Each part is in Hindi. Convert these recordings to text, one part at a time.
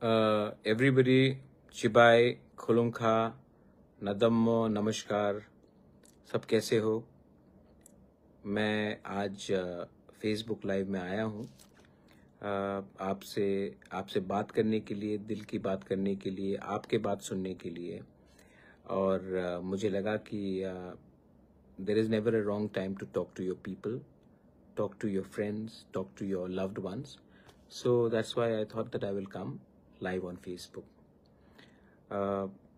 Everybody, Chibai, Khulunka, नदम्मो, नमस्कार। सब कैसे हो? मैं आज फेसबुक लाइव में आया हूँ आपसे बात करने के लिए, दिल की बात करने के लिए, आपके बात सुनने के लिए। और मुझे लगा कि there is never a wrong time to talk to your people, talk to your friends, talk to your loved ones. So that's why I thought that I will come live on Facebook.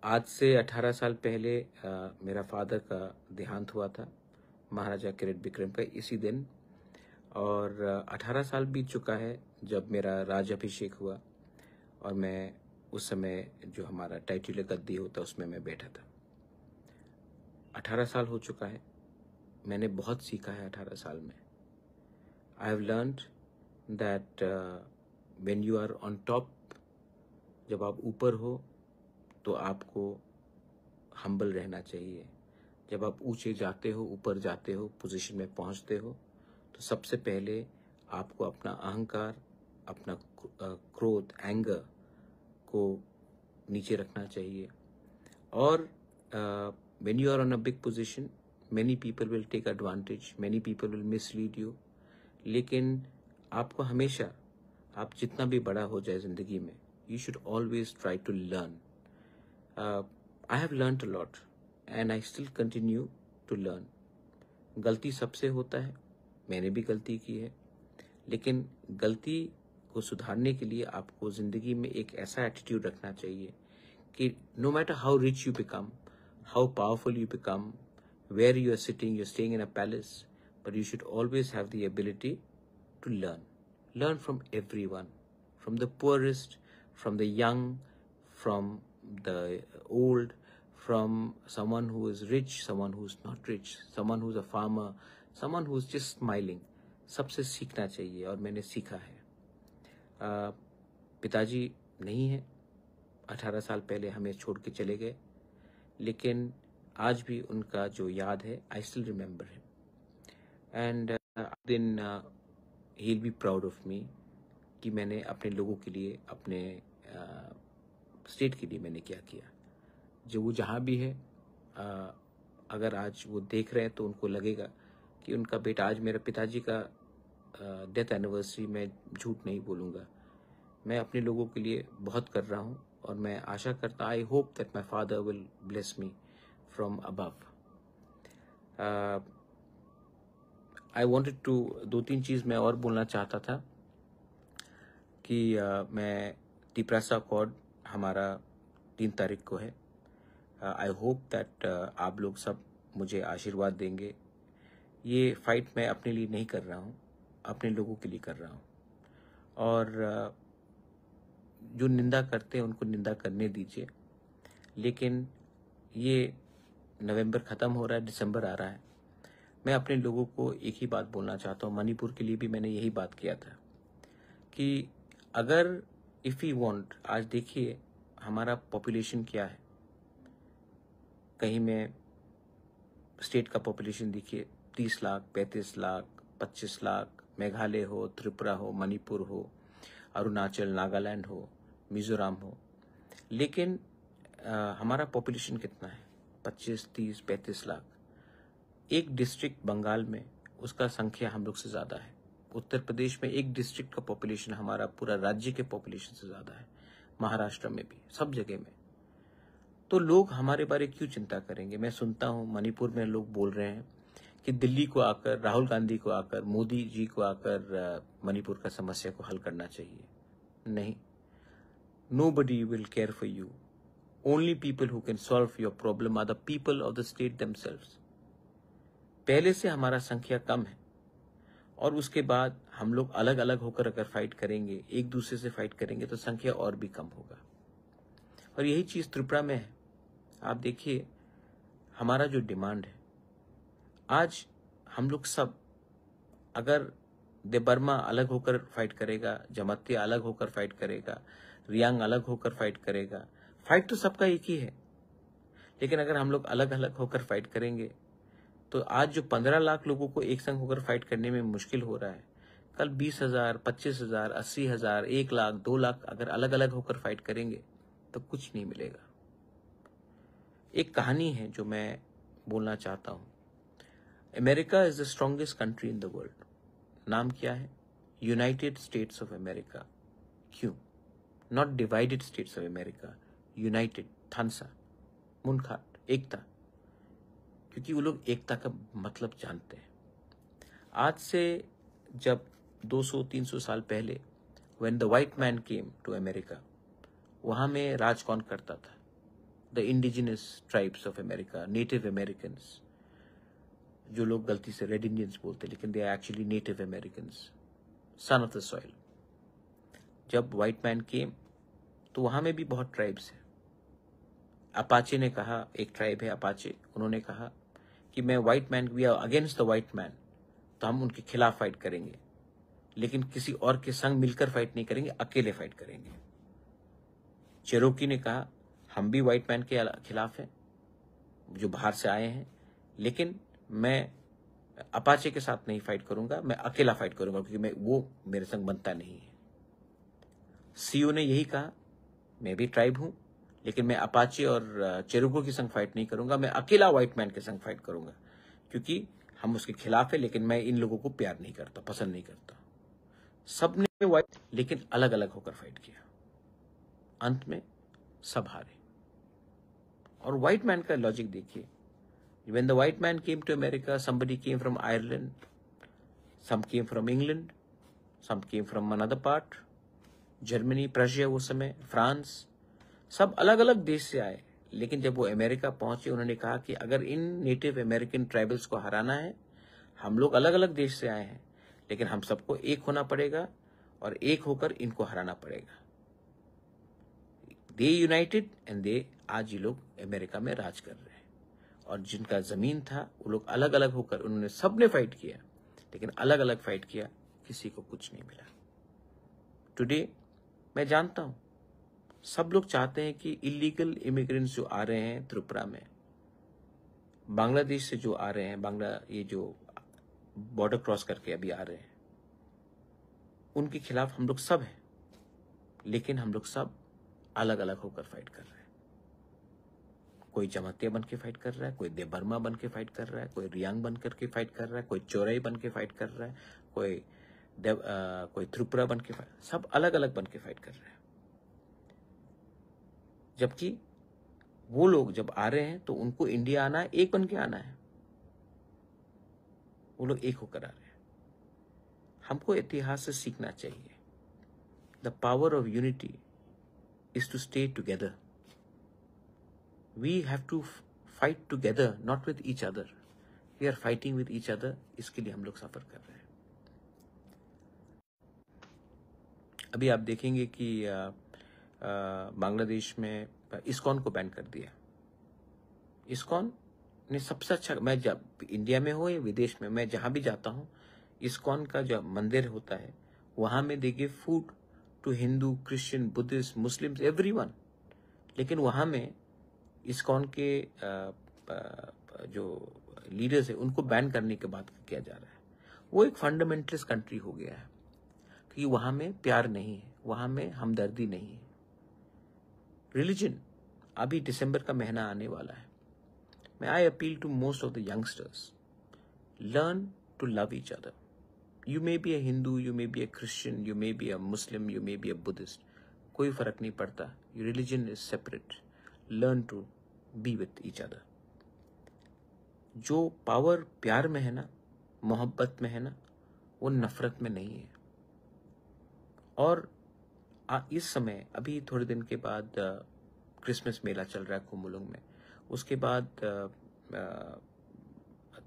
आज से 18 साल पहले मेरा फादर का देहांत हुआ था, महाराजा किरीट बिक्रम का, इसी दिन। और 18 साल बीत चुका है जब मेरा राजाभिषेक हुआ, और मैं उस समय जो हमारा टाइटल गद्दी होता उसमें मैं बैठा था। 18 साल हो चुका है, मैंने बहुत सीखा है 18 साल में। I have learned that when you are on top, जब आप ऊपर हो तो आपको हम्बल रहना चाहिए। जब आप ऊंचे जाते हो, ऊपर जाते हो, पोजीशन में पहुंचते हो, तो सबसे पहले आपको अपना अहंकार, अपना क्रोध, एंगर को नीचे रखना चाहिए। और when you are on a big position, many people will take advantage, many people will mislead you. लेकिन आपको हमेशा, आप जितना भी बड़ा हो जाए जिंदगी में, you should always try to learn. I have learned a lot and I still continue to learn. गलती सबसे होता है, मैंने भी गलती की है, लेकिन गलती को सुधारने के लिए आपको जिंदगी में एक ऐसा एटीट्यूड रखना चाहिए कि no matter how rich you become, how powerful you become, where you are sitting, you're staying in a palace, but you should always have the ability to learn. Learn from everyone, from the poorest, from the young, from the old, from someone who is rich, someone who's not rich, someone who's a farmer, someone who's just smiling. सबसे सीखना चाहिए, और मैंने सीखा है। पिताजी नहीं है, 18 साल पहले हमें छोड़ के चले गए, लेकिन आज भी उनका जो याद है, I still remember him. And then he will be proud of me कि मैंने अपने लोगों के लिए, अपने स्टेट के लिए मैंने क्या किया। जो वो जहाँ भी है, अगर आज वो देख रहे हैं तो उनको लगेगा कि उनका बेटा, आज मेरे पिताजी का डेथ एनिवर्सरी, मैं झूठ नहीं बोलूँगा, मैं अपने लोगों के लिए बहुत कर रहा हूँ। और मैं आशा करता, I hope that my father will bless me from above. I wanted to, 2-3 चीज़ मैं और बोलना चाहता था कि मैं टिप्रासा अकॉर्ड हमारा 3 तारीख को है। आई होप दैट आप लोग सब मुझे आशीर्वाद देंगे। ये फाइट मैं अपने लिए नहीं कर रहा हूँ, अपने लोगों के लिए कर रहा हूँ। और जो निंदा करते हैं उनको निंदा करने दीजिए, लेकिन ये नवंबर ख़त्म हो रहा है, दिसंबर आ रहा है। मैं अपने लोगों को एक ही बात बोलना चाहता हूँ, मणिपुर के लिए भी मैंने यही बात किया था कि अगर इफ़ यू वांट, आज देखिए हमारा पॉपुलेशन क्या है। कहीं में स्टेट का पॉपुलेशन देखिए 30 लाख, 35 लाख, 25 लाख, मेघालय हो, त्रिपुरा हो, मणिपुर हो, अरुणाचल, नागालैंड हो, मिजोरम हो। लेकिन हमारा पॉपुलेशन कितना है? 25, 30, 35 लाख। एक डिस्ट्रिक्ट बंगाल में, उसका संख्या हम लोग से ज़्यादा है। उत्तर प्रदेश में एक डिस्ट्रिक्ट का पॉपुलेशन हमारा पूरा राज्य के पॉपुलेशन से ज़्यादा है। महाराष्ट्र में भी, सब जगह में। तो लोग हमारे बारे क्यों चिंता करेंगे? मैं सुनता हूँ मणिपुर में लोग बोल रहे हैं कि दिल्ली को आकर, राहुल गांधी को आकर, मोदी जी को आकर मणिपुर का समस्या को हल करना चाहिए। नहीं, nobody will care for you. Only people who can solve your problem are the people of the state themselves. पहले से हमारा संख्या कम है, और उसके बाद हम लोग अलग अलग होकर अगर फाइट करेंगे, एक दूसरे से फाइट करेंगे, तो संख्या और भी कम होगा। और यही चीज़ त्रिपुरा में है। आप देखिए हमारा जो डिमांड है, आज हम लोग सब, अगर देबर्मा अलग होकर फाइट करेगा, जमातिया अलग होकर फाइट करेगा, रियांग अलग होकर फाइट करेगा, फाइट तो सबका एक ही है। लेकिन अगर हम लोग अलग अलग होकर फाइट करेंगे, तो आज जो 15 लाख लोगों को एक संग होकर फाइट करने में मुश्किल हो रहा है, कल 20,000, 25,000, 80,000, 1 लाख, 2 लाख अगर अलग अलग होकर फाइट करेंगे तो कुछ नहीं मिलेगा। एक कहानी है जो मैं बोलना चाहता हूं। America is the strongest country in the world. नाम क्या है? United States of America. क्यों? Not divided states of America, united, थानसा, मुनखाट, एकता, क्योंकि वो लोग एकता का मतलब जानते हैं। आज से जब 200-300 साल पहले when the white man came to America, वहां में राज कौन करता था? The indigenous tribes of America, native Americans, जो लोग गलती से रेड इंडियंस बोलते लेकिन they are actually native Americans, son of the soil. जब व्हाइट मैन केम तो वहां में भी बहुत ट्राइब्स है। अपाचे ने कहा, एक ट्राइब है अपाचे, उन्होंने कहा कि मैं white man, we are against the white man, तो हम उनके खिलाफ फाइट करेंगे, लेकिन किसी और के संग मिलकर फाइट नहीं करेंगे, अकेले फाइट करेंगे। चेरोकी ने कहा हम भी व्हाइट मैन के खिलाफ हैं जो बाहर से आए हैं, लेकिन मैं अपाचे के साथ नहीं फाइट करूंगा, मैं अकेला फाइट करूंगा क्योंकि वो मेरे संग बनता नहीं है। सीओ ने यही कहा, मैं भी ट्राइब हूं लेकिन मैं अपाचे और चेरोको के संग फाइट नहीं करूंगा, मैं अकेला व्हाइट मैन के संग फाइट करूंगा क्योंकि हम उसके खिलाफ है, लेकिन मैं इन लोगों को प्यार नहीं करता, पसंद नहीं करता। सबने व्हाइट लेकिन अलग अलग होकर फाइट किया, अंत में सब हारे। और व्हाइट मैन का लॉजिक देखिए, when the white man came to America, somebody came from Ireland, some came from England, some came from another part, Germany, Prussia, उस समय फ्रांस, सब अलग अलग देश से आए। लेकिन जब वो अमेरिका पहुंचे, उन्होंने कहा कि अगर इन नेटिव अमेरिकन ट्राइबल्स को हराना है, हम लोग अलग अलग देश से आए हैं, लेकिन हम सबको एक होना पड़ेगा और एक होकर इनको हराना पड़ेगा। दे यूनाइटेड एंड दे, आज ये लोग अमेरिका में राज कर रहे हैं। और जिनका जमीन था वो लोग अलग अलग होकर, उन्होंने सबने फाइट किया, लेकिन अलग अलग फाइट किया, किसी को कुछ नहीं मिला। टुडे मैं जानता हूं सब लोग चाहते हैं कि इलीगल इमिग्रेंट्स जो आ रहे हैं त्रिपुरा में, बांग्लादेश से जो आ रहे हैं, ये जो बॉर्डर क्रॉस करके अभी आ रहे हैं, उनके खिलाफ हम लोग सब हैं, लेकिन हम लोग सब अलग अलग होकर फाइट कर रहे हैं। कोई जमातिया बन के फाइट कर रहा है, कोई देबर्मा बन के फाइट कर रहा है, कोई रियांग बन करके फाइट कर रहा है, कोई चोरई बन के फाइट कर रहा है, कोई त्रिपुरा बन के फाइट, सब अलग अलग बन के फाइट कर रहे हैं। जबकि वो लोग जब आ रहे हैं तो उनको इंडिया आना है, एक बन के आना है, वो लोग एक होकर आ रहे हैं। हमको इतिहास से सीखना चाहिए। The power of unity is to stay together. We have to fight together, not with each other. We are fighting with each other. इसके लिए हम लोग सफर कर रहे हैं। अभी आप देखेंगे कि बांग्लादेश में इस्कॉन को बैन कर दिया। इस्कॉन ने सबसे अच्छा, मैं जब इंडिया में हो या विदेश में, मैं जहां भी जाता हूं, इस्कॉन का जो मंदिर होता है वहां में they give food to Hindu, Christian, Buddhist, Muslims, everyone. लेकिन वहां में इस्कॉन के जो लीडर्स है उनको बैन करने के बाद किया जा रहा है। वो एक फंडामेंटलिस्ट कंट्री हो गया है क्योंकि वहां में प्यार नहीं है, वहां में हमदर्दी नहीं है। रिलीजन, अभी दिसंबर का महीना आने वाला है, मैं I appeal to most of the youngsters, learn to love each other. You may be a Hindu, you may be a Christian, you may be a Muslim, you may be a Buddhist, कोई फर्क नहीं पड़ता। Your religion is separate. Learn to be with each other. जो पावर प्यार में है ना, मोहब्बत में है ना, वो नफरत में नहीं है। और इस समय अभी थोड़े दिन के बाद क्रिसमस मेला चल रहा है कुमुलुंग में, उसके बाद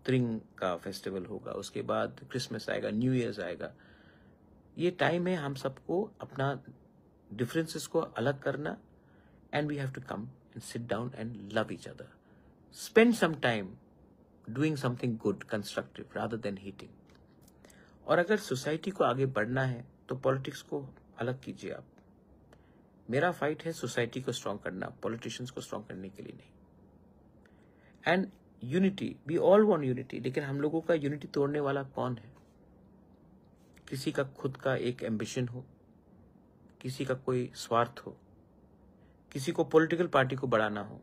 त्रिंग का फेस्टिवल होगा, उसके बाद क्रिसमस आएगा, न्यू ईयर्स आएगा। ये टाइम है हम सबको अपना डिफरेंसेस को अलग करना, and we have to come and sit down and love each other. Spend some time doing something good, constructive, rather than hating. और अगर सोसाइटी को आगे बढ़ना है तो पॉलिटिक्स को अलग कीजिए आप। मेरा फाइट है सोसाइटी को स्ट्रांग करना, पॉलिटिशियंस को स्ट्रांग करने के लिए नहीं। And unity, we all want unity, लेकिन हम लोगों का यूनिटी तोड़ने वाला कौन है? किसी का खुद का एक एम्बिशन हो, किसी का कोई स्वार्थ हो, किसी को पॉलिटिकल पार्टी को बढ़ाना हो,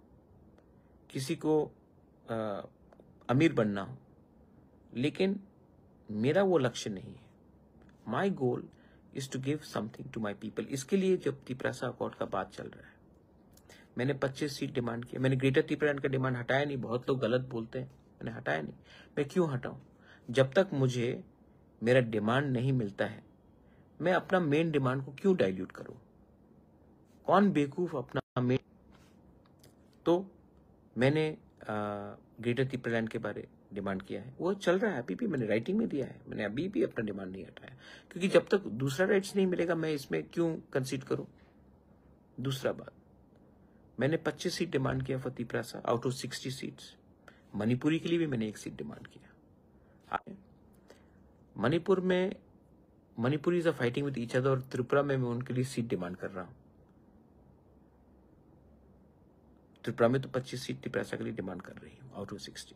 किसी को अमीर बनना हो, लेकिन मेरा वो लक्ष्य नहीं है। My goal is to give something to my people. इसके लिए जब तिपरासा अकॉर्ड का बात चल रहा है, मैंने 25 सीट डिमांड किया। मैंने ग्रेटर त्रिपुरालैंड का डिमांड हटाया नहीं। बहुत लोग गलत बोलते हैं, मैंने हटाया नहीं। मैं क्यों हटाऊं? जब तक मुझे मेरा डिमांड नहीं मिलता है, मैं अपना मेन डिमांड को क्यों डाइल्यूट करूं? कौन बेवकूफ अपना मेन। तो मैंने ग्रेटर त्रिपुरालैंड के बारे डिमांड किया है, वो चल रहा है अभी भी। मैंने राइटिंग में दिया है, मैंने अभी भी अपना डिमांड नहीं हटाया, क्योंकि जब तक दूसरा राइट्स नहीं मिलेगा मैं इसमें क्यों कंसीड करूं। दूसरा बात, मैंने 25 सीट डिमांड किया for Tiprasa out of 60 seats. Manipuri के लिए भी मैंने 1 सीट डिमांड किया। मणिपुर में Manipuris are fighting with each other, और त्रिपुरा में मैं उनके लिए सीट डिमांड कर रहा हूं। त्रिपुरा में तो 25 सीट तिपरासा के लिए डिमांड कर रही हूं आउट ऑफ 60।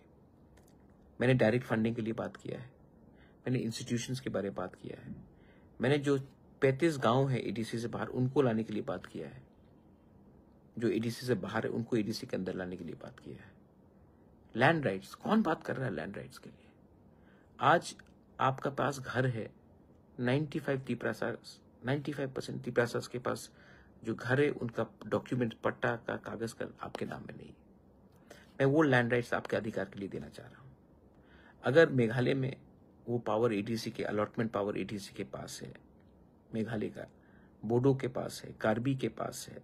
मैंने डायरेक्ट फंडिंग के लिए बात किया है, मैंने इंस्टीट्यूशंस के बारे में बात किया है, मैंने जो 35 गांव है एडीसी से बाहर उनको लाने के लिए बात किया है, जो एडीसी से बाहर है उनको एडीसी के अंदर लाने के लिए बात किया है। लैंड राइट्स, कौन बात कर रहा है लैंड राइट्स के लिए? आज आपका पास घर है, 95% तिपरासास के पास जो घर है उनका डॉक्यूमेंट, पट्टा का कागज का आपके नाम में नहीं। मैं वो लैंड राइट्स आपके अधिकार के लिए देना चाह रहा हूं। अगर मेघालय में वो पावर एडीसी के, अलॉटमेंट पावर एडीसी के पास है, मेघालय का, बोडो के पास है, कार्बी के पास है,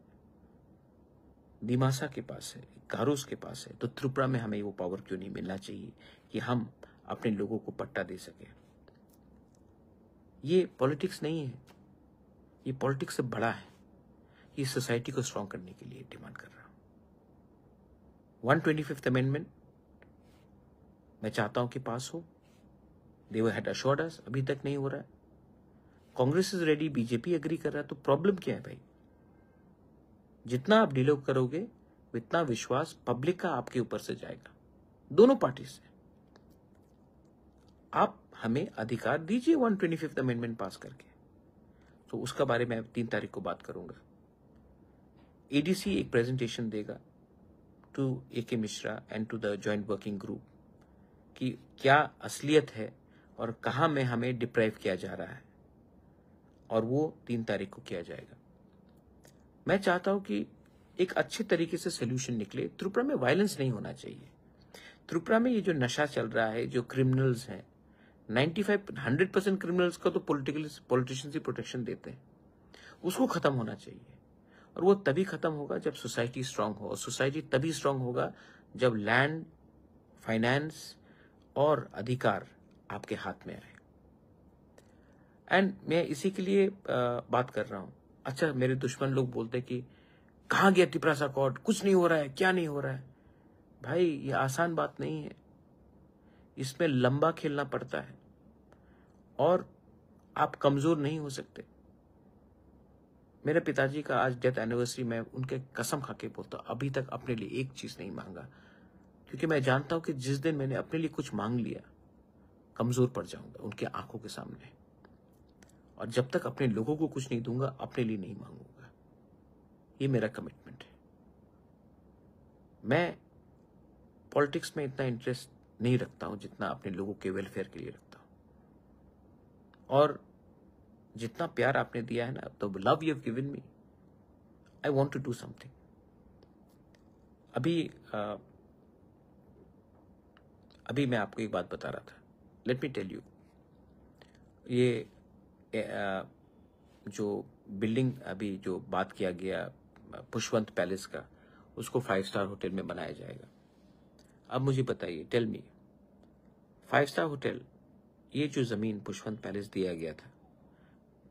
दिमासा के पास है, गारोस के पास है, तो त्रिपुरा में हमें वो पावर क्यों नहीं मिलना चाहिए कि हम अपने लोगों को पट्टा दे सके? ये पॉलिटिक्स नहीं है, ये पॉलिटिक्स से बड़ा है। ये सोसाइटी को स्ट्रांग करने के लिए डिमांड कर रहा हूं। 125th अमेंडमेंट मैं चाहता हूं कि पास हो। दे हैड अश्योर्ड अस, अभी तक नहीं हो रहा है। Congress is ready, BJP agree कर रहा है, तो प्रॉब्लम क्या है भाई? जितना आप डिले करोगे उतना विश्वास पब्लिक का आपके ऊपर से जाएगा, दोनों पार्टी से। आप हमें अधिकार दीजिए 125th अमेंडमेंट पास करके। तो उसका बारे में 3 तारीख को बात करूंगा। एडीसी एक प्रेजेंटेशन देगा to AK Mishra and to the joint working group कि क्या असलियत है और कहां में हमें डिप्राइव किया जा रहा है, और वो 3 तारीख को किया जाएगा। मैं चाहता हूं कि एक अच्छे तरीके से सोल्यूशन निकले। त्रिपुरा में वायलेंस नहीं होना चाहिए। त्रिपुरा में ये जो नशा चल रहा है, जो क्रिमिनल्स हैं, 100% क्रिमिनल्स का तो पॉलिटिशियंस ही प्रोटेक्शन देते हैं, उसको खत्म होना चाहिए। और वो तभी खत्म होगा जब सोसाइटी स्ट्रांग हो, और सोसाइटी तभी स्ट्रांग होगा जब लैंड, फाइनेंस और अधिकार आपके हाथ में आए। एंड मैं इसी के लिए बात कर रहा हूं। अच्छा, मेरे दुश्मन लोग बोलते हैं कि कहां गया तिपरासा अकॉर्ड, कुछ नहीं हो रहा है, क्या नहीं हो रहा है? भाई, ये आसान बात नहीं है, इसमें लंबा खेलना पड़ता है, और आप कमजोर नहीं हो सकते। मेरे पिताजी का आज डेथ एनिवर्सरी में उनके कसम खा के बोलता, अभी तक अपने लिए एक चीज नहीं मांगा, क्योंकि मैं जानता हूं कि जिस दिन मैंने अपने लिए कुछ मांग लिया, कमजोर पड़ जाऊंगा उनके आंखों के सामने। और जब तक अपने लोगों को कुछ नहीं दूंगा, अपने लिए नहीं मांगूंगा। ये मेरा कमिटमेंट है। मैं पॉलिटिक्स में इतना इंटरेस्ट नहीं रखता हूं जितना अपने लोगों के वेलफेयर के लिए रखता हूं। और जितना प्यार आपने दिया है ना, तो love you have given me, I want to do something. अभी मैं आपको एक बात बता रहा था। लेट मी टेल यू, ये जो बिल्डिंग अभी जो बात किया गया पुष्पवंत पैलेस का, उसको 5 स्टार होटल में बनाया जाएगा। अब मुझे बताइए, टेल मी, 5 स्टार होटल, ये जो जमीन पुष्पवंत पैलेस दिया गया था,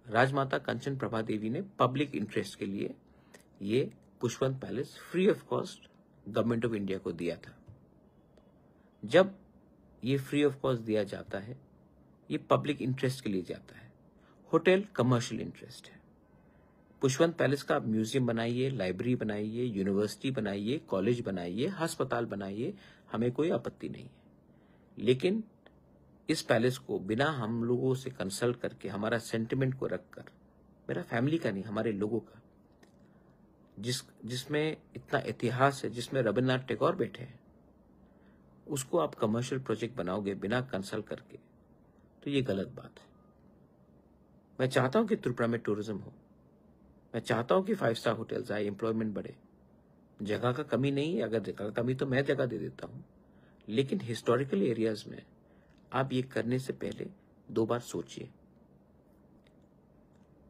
राजमाता कंचन प्रभा देवी ने पब्लिक इंटरेस्ट के लिए ये Pushpwant palace free of cost government of India को दिया था। जब ये फ्री ऑफ कॉस्ट दिया जाता है, ये पब्लिक इंटरेस्ट के लिए जाता है। होटल कमर्शियल इंटरेस्ट है। पुष्पवंत पैलेस का आप म्यूजियम बनाइए, लाइब्रेरी बनाइए, यूनिवर्सिटी बनाइए, कॉलेज बनाइए, अस्पताल बनाइए, हमें कोई आपत्ति नहीं है। लेकिन इस पैलेस को बिना हम लोगों से कंसल्ट करके, हमारा सेंटिमेंट को रखकर, मेरा फैमिली का नहीं, हमारे लोगों का, जिसमें इतना इतिहास है, जिसमें रविन्द्रनाथ टैगोर बैठे हैं, उसको आप कमर्शियल प्रोजेक्ट बनाओगे बिना कंसल्ट करके, तो ये गलत बात है। मैं चाहता हूं कि त्रिपुरा में टूरिज्म हो, मैं चाहता हूं कि 5 स्टार होटल्स आए, एम्प्लॉयमेंट बढ़े। जगह का कमी नहीं है, अगर जगह का कमी तो मैं जगह दे देता हूं, लेकिन हिस्टोरिकल एरियाज में आप ये करने से पहले 2 बार सोचिए।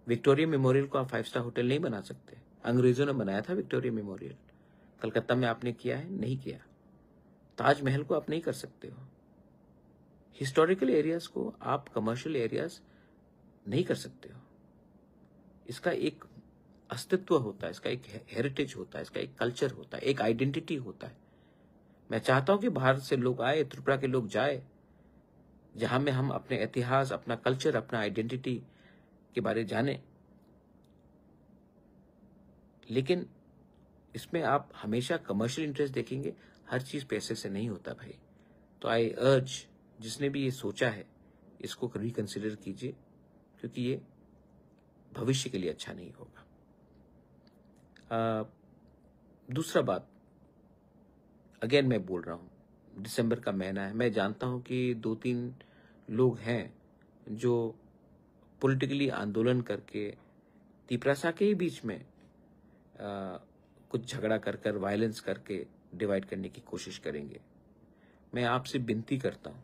विक्टोरिया मेमोरियल को आप 5 स्टार होटल नहीं बना सकते। अंग्रेजों ने बनाया था विक्टोरिया मेमोरियल, कलकत्ता में आपने किया है? नहीं किया। ताजमहल को आप नहीं कर सकते हो। हिस्टोरिकल एरियाज को आप कमर्शियल एरियाज नहीं कर सकते हो। इसका एक अस्तित्व होता है, इसका एक हेरिटेज होता है, इसका एक कल्चर होता है, एक आइडेंटिटी होता है। मैं चाहता हूं कि भारत से लोग आए, त्रिपुरा के लोग जाए, जहां में हम अपने इतिहास, अपना कल्चर, अपना आइडेंटिटी के बारे जाने। लेकिन इसमें आप हमेशा कमर्शियल इंटरेस्ट देखेंगे, हर चीज पैसे से नहीं होता भाई। तो आई अर्ज, जिसने भी ये सोचा है, इसको रिकंसिडर कीजिए, क्योंकि ये भविष्य के लिए अच्छा नहीं होगा। दूसरा बात, अगेन मैं बोल रहा हूं, दिसंबर का महीना है, मैं जानता हूं कि 2-3 लोग हैं जो पॉलिटिकली आंदोलन करके तिपरासा के ही बीच में कुछ झगड़ा कर वायलेंस करके डिवाइड करने की कोशिश करेंगे। मैं आपसे विनती करता हूं,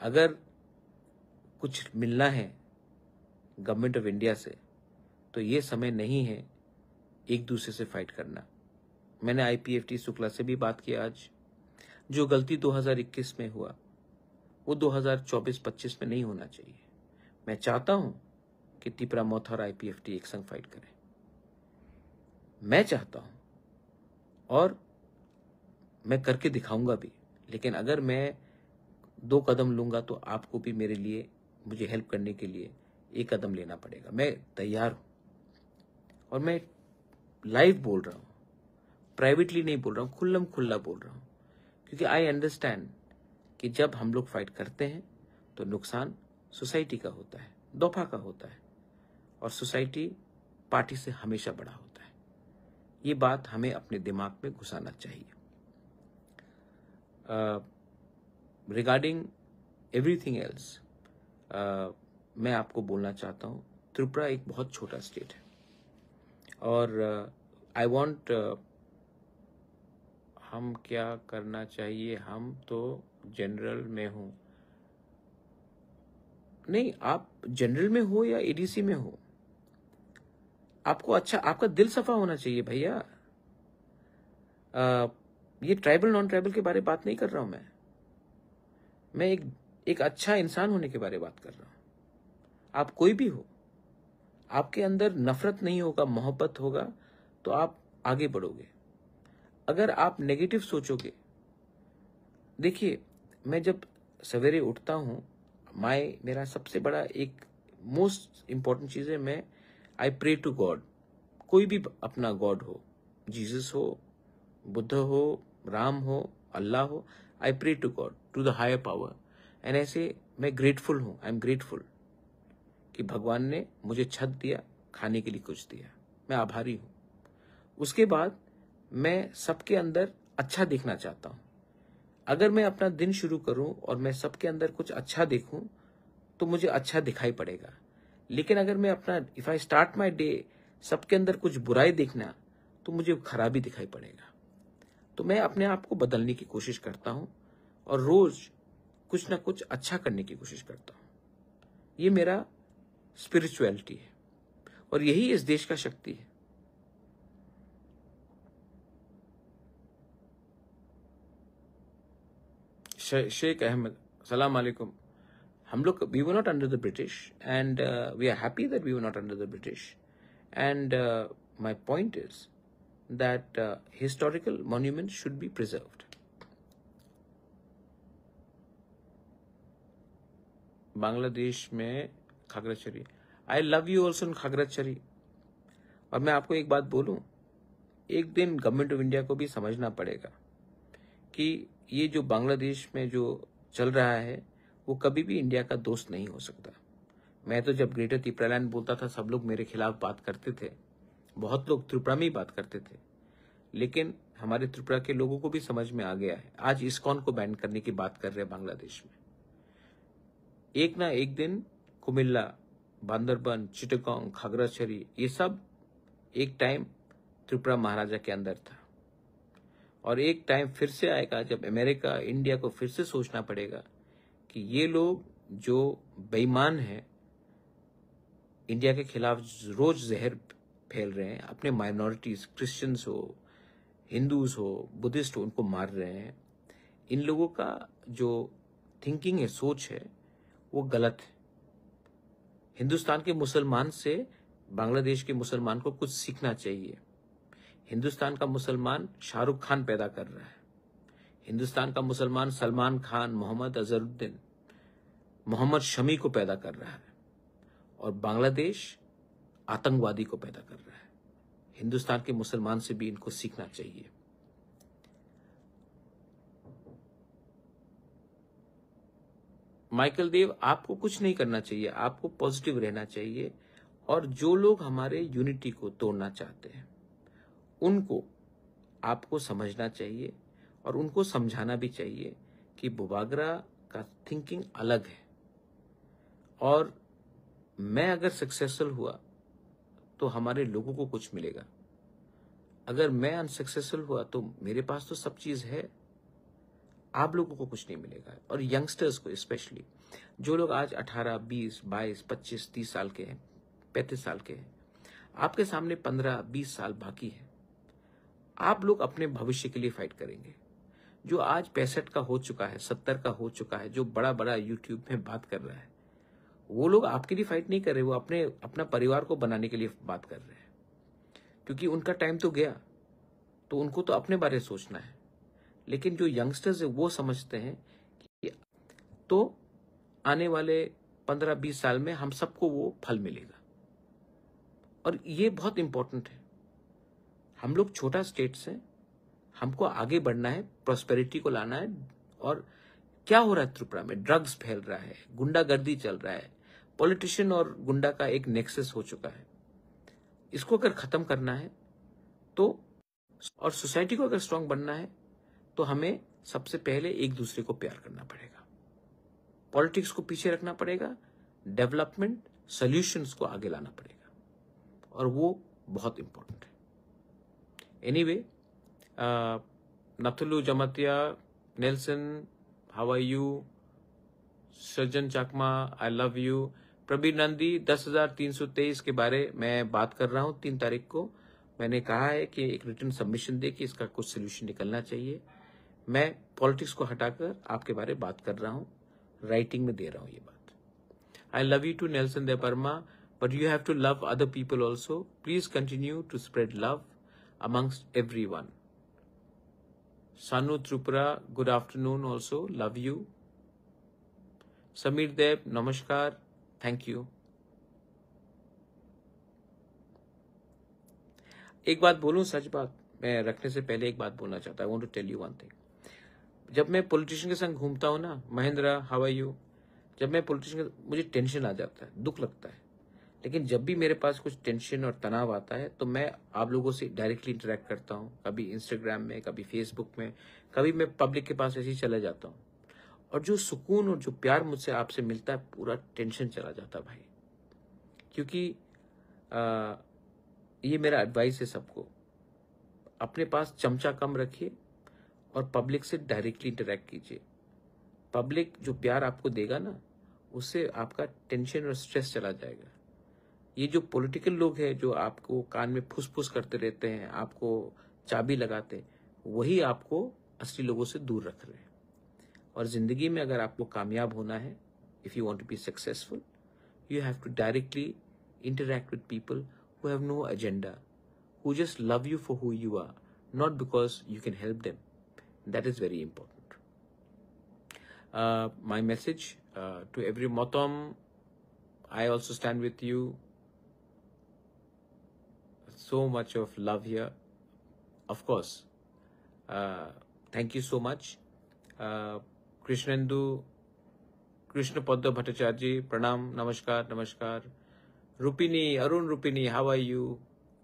अगर कुछ मिलना है गवर्नमेंट ऑफ इंडिया से, तो ये समय नहीं है एक दूसरे से फाइट करना। मैंने IPFT शुक्ला से भी बात किया आज। जो गलती 2021 में हुआ, वो 2024-25 में नहीं होना चाहिए। मैं चाहता हूं कि त्रिपुरा मौथ और IPFT एक संग फाइट करें। मैं चाहता हूं, और मैं करके दिखाऊंगा भी। लेकिन अगर मैं 2 कदम लूंगा, तो आपको भी मेरे लिए, मुझे हेल्प करने के लिए 1 कदम लेना पड़ेगा। मैं तैयार हूं, और मैं लाइव बोल रहा हूं, प्राइवेटली नहीं बोल रहा हूं, खुल्लम खुल्ला बोल रहा हूं, क्योंकि आई अंडरस्टैंड कि जब हम लोग फाइट करते हैं तो नुकसान सोसाइटी का होता है, दफा का होता है, और सोसाइटी पार्टी से हमेशा बड़ा होता है। ये बात हमें अपने दिमाग में घुसाना चाहिए। रिगार्डिंग एवरीथिंग एल्स, मैं आपको बोलना चाहता हूं, त्रिपुरा एक बहुत छोटा स्टेट है, और आई वांट, हम क्या करना चाहिए, हम तो जनरल में हूं। नहीं, आप जनरल में हो या ADC में हो, आपको अच्छा, आपका दिल सफा होना चाहिए भैया। ये ट्राइबल नॉन ट्राइबल के बारे में बात नहीं कर रहा हूं मैं एक अच्छा इंसान होने के बारे में बात कर रहा हूं। आप कोई भी हो, आपके अंदर नफरत नहीं होगा, मोहब्बत होगा, तो आप आगे बढ़ोगे। अगर आप नेगेटिव सोचोगे, देखिए, मैं जब सवेरे उठता हूं, मेरा सबसे बड़ा एक मोस्ट इंपॉर्टेंट चीज है, मैं आई प्रे टू गॉड। कोई भी अपना गॉड हो, जीसस हो, बुद्ध हो, राम हो, अल्लाह हो, I pray to God, to the higher power. And ऐसे मैं ग्रेटफुल हूं, आई एम ग्रेटफुल कि भगवान ने मुझे छत दिया, खाने के लिए कुछ दिया, मैं आभारी हूं। उसके बाद मैं सबके अंदर अच्छा देखना चाहता हूं। अगर मैं अपना दिन शुरू करूं और मैं सबके अंदर कुछ अच्छा देखूं, तो मुझे अच्छा दिखाई पड़ेगा। लेकिन अगर मैं अपना, if I start my day सबके अंदर कुछ बुराई देखना, तो मुझे खराबी दिखाई पड़ेगा। तो मैं अपने आप को बदलने की कोशिश करता हूं, और रोज कुछ ना कुछ अच्छा करने की कोशिश करता हूं। ये मेरा स्पिरिचुअलिटी है, और यही इस देश का शक्ति है। शेख अहमद, सलाम अलैकुम। हम लोग, we were not under the British, and we are happy that we were not under the British. And my point is that historical monument should be preserved. Bangladesh में Khagrachari, I love you also in Khagrachari. और मैं आपको एक बात बोलूं, एक दिन गवर्नमेंट ऑफ इंडिया को भी समझना पड़ेगा कि ये जो बांग्लादेश में जो चल रहा है, वो कभी भी इंडिया का दोस्त नहीं हो सकता। मैं तो जब ग्रेटर त्रिपुरालैंड बोलता था सब लोग मेरे खिलाफ बात करते थे, बहुत लोग त्रिपुरा में ही बात करते थे, लेकिन हमारे त्रिपुरा के लोगों को भी समझ में आ गया है। आज इस्कॉन को बैन करने की बात कर रहे हैं बांग्लादेश में। एक ना एक दिन कुमिल्ला, बांदरबन, चिटगांव, खागराछड़ी, ये सब एक टाइम त्रिपुरा महाराजा के अंदर था, और एक टाइम फिर से आएगा जब अमेरिका, इंडिया को फिर से सोचना पड़ेगा कि ये लोग जो बेईमान हैं, इंडिया के खिलाफ रोज जहर फैल रहे हैं, अपने माइनॉरिटीज, क्रिश्चियंस हो, हिंदूज हो, बुद्धिस्ट हो, उनको मार रहे हैं। इन लोगों का जो थिंकिंग है, सोच है, वो गलत है। हिंदुस्तान के मुसलमान से बांग्लादेश के मुसलमान को कुछ सीखना चाहिए। हिंदुस्तान का मुसलमान शाहरुख खान पैदा कर रहा है, हिंदुस्तान का मुसलमान सलमान खान, मोहम्मद अजहरुद्दीन, मोहम्मद शमी को पैदा कर रहा है, और बांग्लादेश आतंकवादी को पैदा कर रहा है। हिंदुस्तान के मुसलमान से भी इनको सीखना चाहिए। माइकल देव, आपको कुछ नहीं करना चाहिए, आपको पॉजिटिव रहना चाहिए, और जो लोग हमारे यूनिटी को तोड़ना चाहते हैं उनको आपको समझना चाहिए, और उनको समझाना भी चाहिए कि बुबागरा का थिंकिंग अलग है, और मैं अगर सक्सेसफुल हुआ तो हमारे लोगों को कुछ मिलेगा, अगर मैं अनसक्सेसफुल हुआ तो मेरे पास तो सब चीज है, आप लोगों को कुछ नहीं मिलेगा। और यंगस्टर्स को स्पेशली, जो लोग आज 18, 20, 22, 25, 30 साल के हैं, 35 साल के हैं, आपके सामने 15, 20 साल बाकी है। आप लोग अपने भविष्य के लिए फाइट करेंगे। जो आज 65 का हो चुका है, 70 का हो चुका है, जो बड़ा बड़ा यूट्यूब में बात कर रहा है, वो लोग आपके लिए फाइट नहीं कर रहे, वो अपना परिवार को बनाने के लिए बात कर रहे हैं, क्योंकि उनका टाइम तो गया, तो उनको तो अपने बारे में सोचना है। लेकिन जो यंगस्टर्स है वो समझते हैं कि तो आने वाले 15-20 साल में हम सबको वो फल मिलेगा, और ये बहुत इंपॉर्टेंट है। हम लोग छोटा स्टेट्स हैं, हमको आगे बढ़ना है, प्रॉस्पेरिटी को लाना है। और क्या हो रहा है त्रिपुरा में? ड्रग्स फैल रहा है, गुंडागर्दी चल रहा है, पॉलिटिशियन और गुंडा का एक नेक्सस हो चुका है। इसको अगर खत्म करना है तो, और सोसाइटी को अगर स्ट्रांग बनना है तो हमें सबसे पहले एक दूसरे को प्यार करना पड़ेगा, पॉलिटिक्स को पीछे रखना पड़ेगा, डेवलपमेंट सॉल्यूशंस को आगे लाना पड़ेगा, और वो बहुत इंपॉर्टेंट है। Anyway, Nathulu Jamatia, Nelson, how are you, Sajjan Chakma, I love you, Prabir Nandi, 10,323 के बारे में बात कर रहा हूं। 3 तारीख को मैंने कहा है कि एक रिटर्न सबमिशन दे कि इसका कुछ सोल्यूशन निकलना चाहिए। मैं पॉलिटिक्स को हटाकर आपके बारे में बात कर रहा हूं, राइटिंग में दे रहा हूं ये बात। I love you to Nelson de Burma, but you have to love other people also. Please continue to spread love amongst everyone. Sanu Tripura, good afternoon also, love you. Samir Dev, namaskar, thank you. एक बात बोलूं, सच बात, मैं रखने से पहले एक बात बोलना चाहता हूं। I want to tell you one thing. जब मैं पॉलिटिशियन के संग घूमता हूं ना, महेंद्र, हाउ आर यू, जब मैं पॉलिटिशियन, मुझे टेंशन आ जाता है, दुख लगता है। लेकिन जब भी मेरे पास कुछ टेंशन और तनाव आता है तो मैं आप लोगों से डायरेक्टली इंटरेक्ट करता हूँ, कभी इंस्टाग्राम में, कभी फेसबुक में, कभी मैं पब्लिक के पास ऐसे ही चला जाता हूँ, और जो सुकून और जो प्यार मुझसे आपसे मिलता है, पूरा टेंशन चला जाता है भाई। क्योंकि ये मेरा एडवाइस है सबको, अपने पास चमचा कम रखिए और पब्लिक से डायरेक्टली इंटरेक्ट कीजिए। पब्लिक जो प्यार आपको देगा ना, उससे आपका टेंशन और स्ट्रेस चला जाएगा। ये जो पॉलिटिकल लोग हैं, जो आपको कान में फुस-फुस करते रहते हैं, आपको चाबी लगाते हैं, वही आपको असली लोगों से दूर रख रहे हैं। और जिंदगी में अगर आपको कामयाब होना है, if you want to be successful, you have to directly interact with people who have no agenda, who just love you for who you are, not because you can help them. That is very important. My message to every Motom, I also stand with you. So much of love here, of course. Thank you so much. Krishnendu, Krishna Padma Bhattacharya ji, प्रणाम, नमस्कार नमस्कार। Rupini, Arun Rupini, how are you?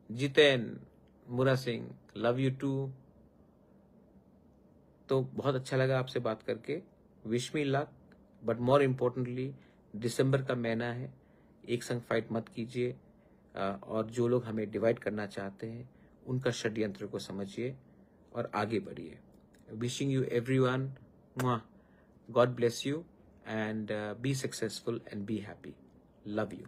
Jiten Mura Singh, love you to. तो बहुत अच्छा लगा आपसे बात करके। Wish me luck, but more importantly दिसंबर का महीना है, एक संग फाइट मत कीजिए, और जो लोग हमें डिवाइड करना चाहते हैं उनका षड्यंत्र को समझिए और आगे बढ़िए। Wishing you everyone, God bless you and be successful and be happy. Love you.